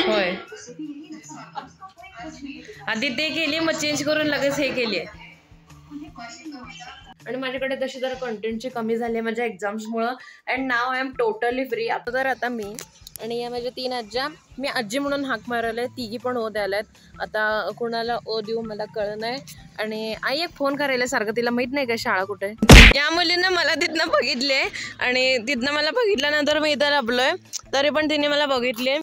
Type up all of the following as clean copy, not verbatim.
होय आधी ते केली मग चेंज करून लगेच हे केली. आणि माझ्याकडे तशी जर कंटेंटची कमी झाली माझ्या एक्झाम्समुळं. And now I am totally free. आता मी आणि या माझ्या 3 आज्या, मी आजी म्हणून हाक मारवले, तिघी पण ओ द्यायलात. आता कोणाला ओ देऊ मला कळ नाही. आणि आई एक फोन करायला सारखं, तिला माहित नाही का शाळा कुठे. या मुलीनं मला तिथनं बघितले आणि तिथनं मला बघितल्यानंतर मी इथं लपलोय, तरी पण तिने मला बघितले.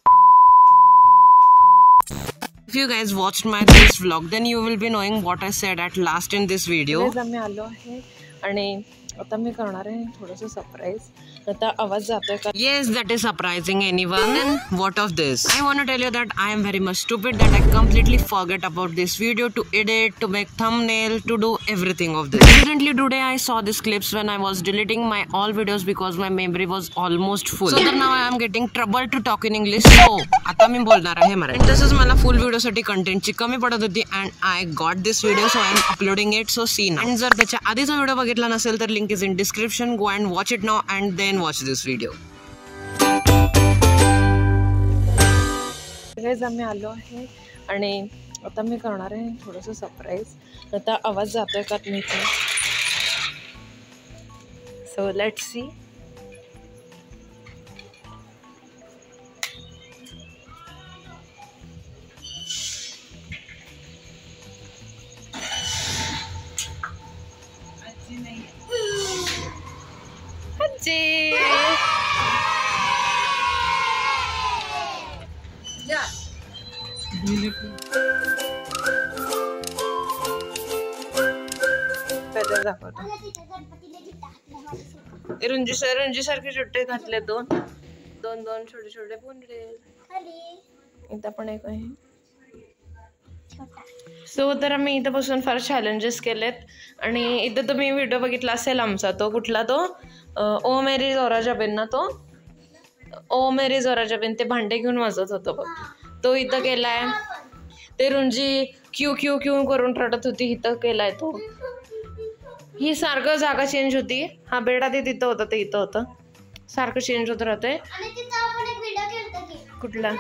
If you guys watched my this vlog, then you will be knowing what I said at last in this video. आम्ही आलो आहे आणि आता मी करणार आहे थोडंसं सरप्राईज. आता आवाज जातोय का? Yes, that is surprising anyone. And what of this? I want to tell you that I am very much stupid that I completely forget about this video to edit, to make thumbnail, to do everything of this. Recently today I saw these clips when I was deleting my all videos because my memory was almost full. So now I am getting trouble to talk in English. So आता मी बोलणार आहे मराठी. तसंच मला फुल video साठी कंटेंटची कमी पडत होती and I got this video so I am uploading it. So see now. आणि जर त्याच्या आधीचा व्हिडिओ बघितला नसेल तर link is in description. Go and watch it now and then watch this video. Guys आम्ही आलो आहे आणि आता मी करणार आहे थोडंसं सरप्राईज. आता आवाज जातोय का तुम्ही? So let's see. रंजी सारखे छोटे घातले दोन छोटे छोटे पुंडे. इथं पण एक आहे. सो तर आम्ही इथं बसून फार चॅलेंजेस केलेत आणि इथं तुम्ही व्हिडिओ बघितला असेल आमचा, तो कुठला तो ओ मेरी जोरा जबीन ना, तो ओ मेरी जोरा जबीन, ते भांडे घेऊन वाजत होतो बघ, तो इथं केलाय. ते रुंजी क्यू क्यू क्यू करून रडत होती, इथं केलाय तो. ही सारखं जागा चेंज होती. हा बेडा ते तिथं होतं, ते इथं होतं, सारखं चेंज होत राहते. कुठला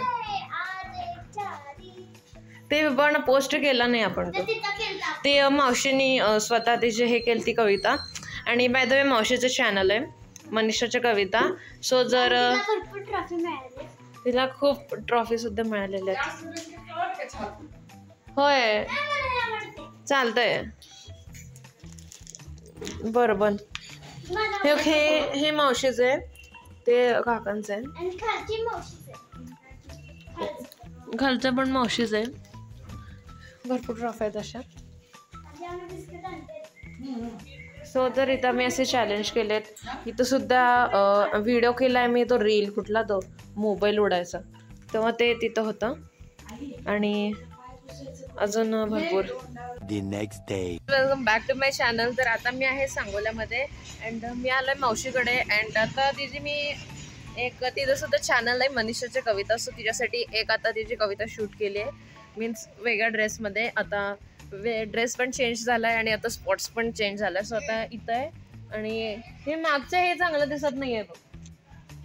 ते पण पोस्ट केला नाही आपण. ते मावशीनी स्वतः तिचे हे केली ती कविता. आणि बाय द वे मावशीचं चॅनल आहे मनीषाच्या कविता. सो जर तिला खूप ट्रॉफी सुद्धा मिळालेल्या आहेत. होय चालतंय बरोबर. हे मावशीचं आहे, ते काकांचं आहे, घरचं पण मावशीचं आहे. भरपूर ट्रॉफी आहेत अशा. सो तर इथं मी असे चॅलेंज केलेत. इथं सुद्धा व्हिडिओ केलाय मी, तो रील कुठला तो मोबाईल उडायचा तेव्हा ते तिथं होतं. आणि अजून भरपूर. Welcome back to my channel. तर आता मी आहे सांगोल्यामध्ये अँड मी आलोय मावशीकडे. अँड आता तिची मी एक तिचं सुद्धा चॅनल आहे मनीषाच्या कविता. सो तिच्यासाठी एक आता तिची कविता शूट केली आहे, मीन्स वेगळ्या ड्रेसमध्ये. आता ड्रेस पण चेंज झाला आहे आणि आता स्पॉट्स पण चेंज झाला आहे. सो आता इथं आहे आणि हे मागचं हे चांगलं दिसत नाही आहे बघ,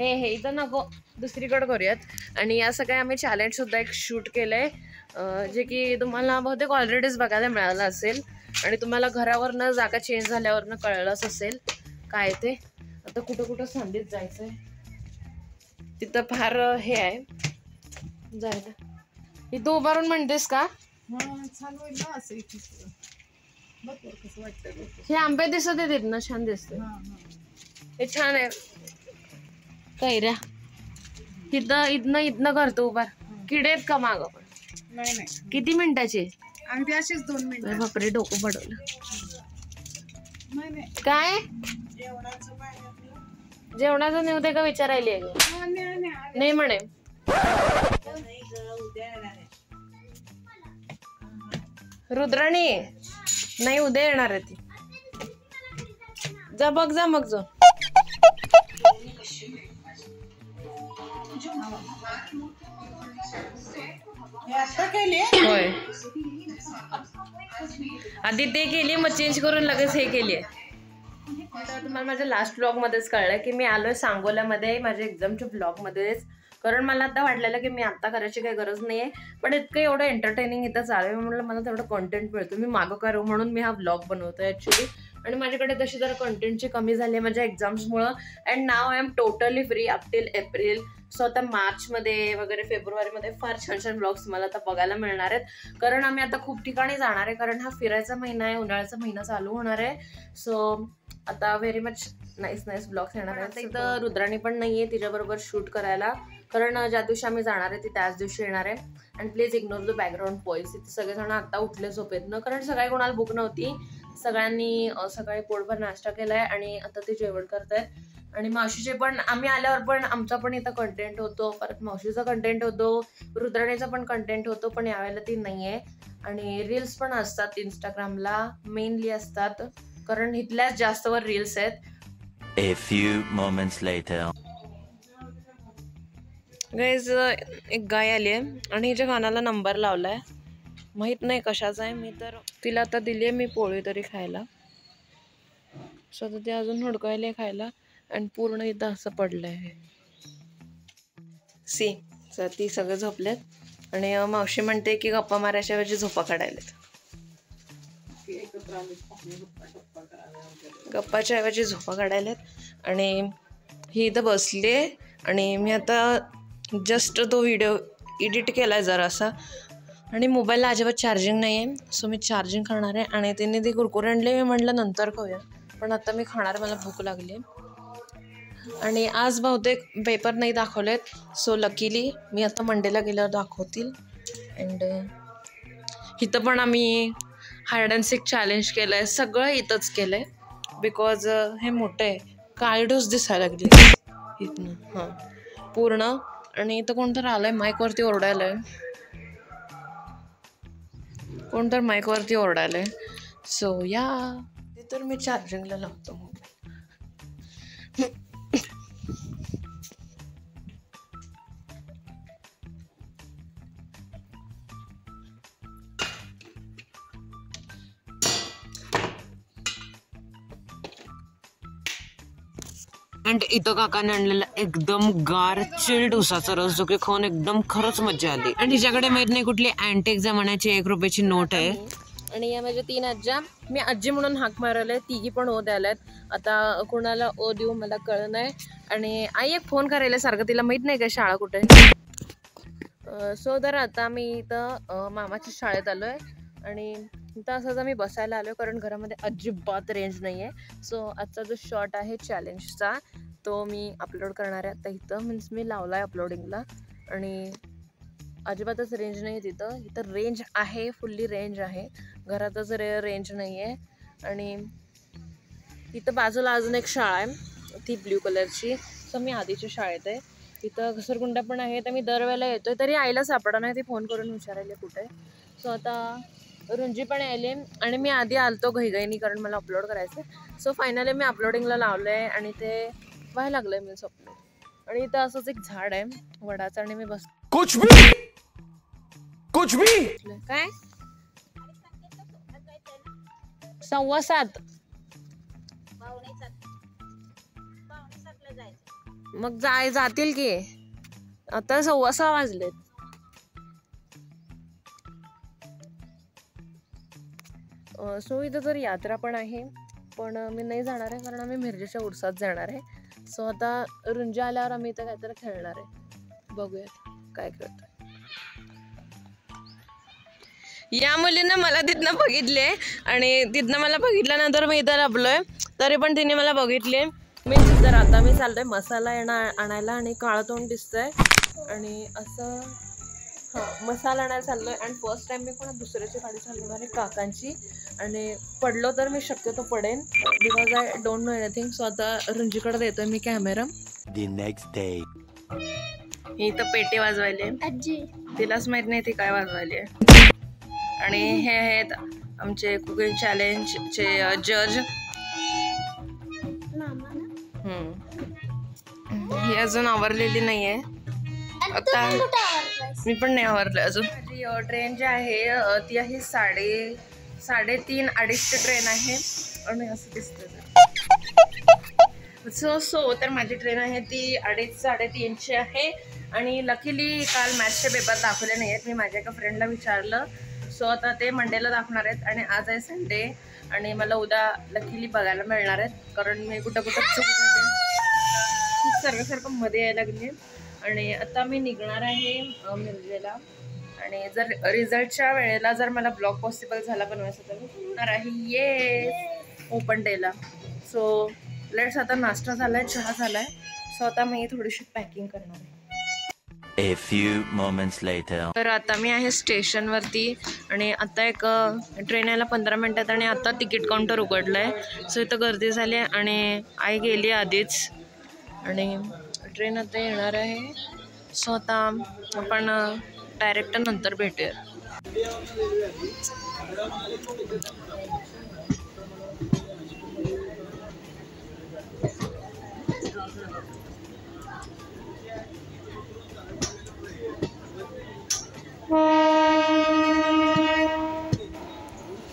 हे इथं नको, दुसरीकडे करूयात. आणि असं काय आम्ही चॅलेंजसुद्धा एक शूट केलं आहे, जे की तुम्हाला बहुतेक ऑलरेडीच बघायला मिळालं असेल आणि तुम्हाला घरावरनं जागा चेंज झाल्यावरनं कळलंच असेल काय ते. आता कुठं कुठं संधीत जायचं आहे, तिथं फार हे आहे जायला. इथं उभारून म्हणतेस का? हे आंबे दिसत आहेत ना, छान दिसते. हे छान आहे कैऱ्या. इथनं करतो उभार. किडे आहेत का माग? नाही. किती मिनिटाचे? अगदी असेच 2 मिनिट. बापरे डोकं पडवलं. काय जेवणाचं नेऊ दे का विचारायला? नाही म्हणे. रुद्राणी नाही, उद्या येणार आहे ती. जा बघ, जा मग जा. होय आधी ते केली मग चेंज करून लगेच हे केली आहे. तर तुम्हाला माझ्या लास्ट ब्लॉगमध्येच कळलं की मी आलोय सांगोल्यामध्ये माझ्या एक्झामच्या ब्लॉगमध्येच. कारण मला आता वाटलेलं की मी आता करायची काही गरज नाही आहे, पण इतकं एवढं एंटरटेनिंग इथं चालू आहे म्हणलं मला तेवढं कंटेंट मिळतो, मी मागं करू म्हणून मी हा ब्लॉग बनवतो ॲक्च्युली. आणि माझ्याकडे तशी जरा कंटेंटची कमी झाली आहे माझ्या एक्झाम्समुळं. And now I am totally free up till April. So आता मार्चमध्ये वगैरे फेब्रुवारीमध्ये फार छान छान ब्लॉग्स मला आता बघायला मिळणार आहेत. कारण आम्ही आता खूप ठिकाणी जाणार आहे, कारण हा फिरायचा महिना आहे, उन्हाळ्याचा महिना चालू होणार आहे. सो आता व्हेरी मच नाईस ब्लॉग्स येणार आहेत. इथं रुद्राणी पण नाही आहे तिच्याबरोबर शूट करायला, कारण ज्या दिवशी आम्ही जाणार आहे ती त्याच दिवशी येणार आहे. And please ignore the background voice. इथे सगळेजण आता उठले झोपेतनं, कारण सकाळी कोणाला भूक नव्हती. सगळ्यांनी सकाळी पोटभर नाश्ता केलाय आणि आता ते जेवण करतायत. आणि मावशीचे पण आम्ही आल्यावर पण आमचा पण इथं कंटेंट होतो, परत मावशीचा कंटेंट होतो, रुद्राणीचा पण कंटेंट होतो, पण यावेळेला ती नाही आहे. आणि रील्स पण असतात इंस्टाग्रामला, मेनली असतात, कारण इथल्याच जास्तवर रील्स आहेत. A few moments later. Guys एक गाय आली आहे आणि हिच्या कानाला नंबर लावलाय, माहित नाही कशाचा आहे. मी तर तिला आता दिली आहे मी पोळी तरी खायला. स्वतः ती अजून हुडकायला खायला आणि पूर्ण इथं असं पडलंय आहे. ती सगळे झोपलेत आणि मावशी म्हणते की गप्पा मारायच्या ऐवजी झोपा काढायलेत. गप्पाच्या ऐवजी झोपा काढायलेत. आणि ही इथं बसली आहे आणि मी आता जस्ट तो व्हिडिओ एडिट केलाय जरासा, आणि मोबाईलला अजिबात चार्जिंग नाही आहे. सो मी चार्जिंग करणार आहे. आणि तिने ती कुरकुरे आणले, मी म्हटलं नंतर खाऊया, पण आता मी खाणार, मला भूक लागली आहे. आणि आज बहुतेक पेपर नाही दाखवलेत, सो लकीली मी आता मंडेला गेल्यावर दाखवतील. अँड इथं पण आम्ही हायड अँड सीक चॅलेंज केलं आहे, सगळं इथंच केलं आहे बिकॉज हे मोठं आहे. काळीडोस दिसायला लागली इथनं हां पूर्ण. आणि इथं कोणतर आलंय माईकवरती ओरडायलंय, कोणतर माईकवरती ओरडायलंय. सो या ते तर मी चार्जिंगला लावतो. अँड इथं काकाने आणलेला एकदम गार चिल्ड उसाचा रस, जो की खाऊन एकदम खरंच मजा आली. आणि तिच्याकडे माहित नाही कुठली अँटिक जमान्याची 1 रुपयाची नोट आहे. आणि या माझ्या 3 आज्या, मी आजी म्हणून हाक मारवलंय, तिघी पण ओ द्यायलात. आता कोणाला ओ देऊ मला कळलं नाही. आणि आई एक फोन करायला सारखं, तिला माहित नाही का शाळा कुठे. सो तर आता मी इथं मामाच्या शाळेत आलोय आणि इथं असंच आम्ही बसायला आलो, कारण घरामध्ये अजिबात रेंज नाही आहे. सो आजचा जो शॉर्ट आहे चॅलेंजचा तो मी अपलोड करणार आहे आता इथं, मीन्स मी लावला आहे अपलोडिंगला. आणि अजिबातच रेंज नाही तिथं. इथं रेंज आहे, फुल्ली रेंज आहे, घरातच रेंज नाही आहे. आणि तिथं बाजूला अजून एक शाळा आहे, ती ब्ल्यू कलरची. सो मी आधीच्या शाळेत आहे. तिथं घसरगुंड्या पण आहे, तर मी दरवेळेला येतोय, तरी आईला सापडा नाही, ती फोन करून विचारायला कुठे. सो आता रुंजी पण आले आणि मी आधी आलतो घाईघाईनी, कारण मला अपलोड करायचं. सो फायनली मी अपलोडिंगला लावलं आहे आणि ते व्हायला लागलं आहे मी अपलोड. आणि इथं असंच एक झाड आहे वडाचं, आणि मी बस कुछ भी काय 7:15 मग जातील की, आता 6:15 वाजलेत. सो इथं तर यात्रा पण आहे, पण मी नाही जाणार आहे, कारण आम्ही मिरजेच्या उरसात जाणार आहे. सो आता रुंजा आल्यावर आम्ही इथं काहीतरी खेळणार आहे, बघूयात काय करतो. या मुलीनं मला तिथनं बघितले आणि तिथनं मला बघितल्यानंतर मी इथं लपलोय, तरी पण तिने मला बघितले. मी तर आता मी चाललोय मसाला आणायला आणि काळं तोंड दिसतंय आणि असं मसाला आणायला चाललोय. आणि फर्स्ट टाइम मी पण दुसऱ्याची गाडी चालवणार आहे काकांची, आणि पडलो तर मी शक्यतो पडेन, because I don't know anything. So आता रुंजीकडे देतोय मी कॅमेरा. इथं पेटी वाजवायली आजी, तिलाच माहित नाही ती काय वाजवायली आहे. आणि हे आहेत आमचे कुकिंग चॅलेंजचे जज. ही अजून आवरलेली नाही आहे, आता मी पण नाही आवरलं अजून. माझी ट्रेन जी आहे ती आहे 3:30-2:30 ट्रेन आहे आणि असं दिसतं. सो तर माझी ट्रेन आहे ती 2:30-3:30ची आहे आणि लकीली काल मॅथ्सचे पेपर दाखवले नाही आहेत. मी माझ्या एका फ्रेंडला विचारलं. सो आता ते मंडेला दाखवणार आहेत आणि आज आहे संडे आणि मला उद्या लकीली बघायला मिळणार आहेत, कारण मी कुठं चूक झाली सारखं मध्ये यायला लागली. आणि आता मी निघणार आहे मिरजेला आणि जर रिझल्टच्या वेळेला जर मला ब्लॉग पॉसिबल झाला बनवायचा तर मी होणार आहे ओपन डेला. So let's. आता नाश्ता झालाय, चहा झालाय. सो आता मी थोडीशी पॅकिंग करणार आहे. A few moments later. तर आता मी आहे स्टेशनवरती आणि आता एक ट्रेन यायला 15 मिनिटात आणि आता तिकीट काउंटर उघडलं आहे. सो इथं गर्दी झाली आहे आणि आई गेली आधीच आणि ट्रेन आता येणार आहे. सो आता आपण डायरेक्ट नंतर भेटूया.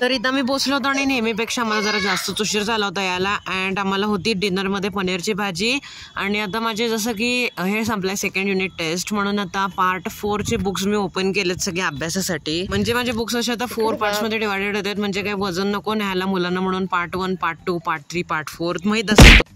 तर इथं मी पोचलो होतो आणि नेहमीपेक्षा आम्हाला जरा जास्तच उशीर झाला होता यायला. अँड आम्हाला होती डिनरमध्ये पनीरची भाजी आणि आता माझे जसं की हे संपलं सेकंड युनिट टेस्ट म्हणून आता पार्ट 4चे बुक्स मी ओपन केलेत सगळे अभ्यासासाठी. म्हणजे माझे बुक्स असे आता 4 पार्ट्समध्ये डिवायडेड होतात, म्हणजे काही वजन नको न्यायला मुलांना म्हणून पार्ट 1, पार्ट 2, पार्ट 3, पार्ट 4 माहीत असतं.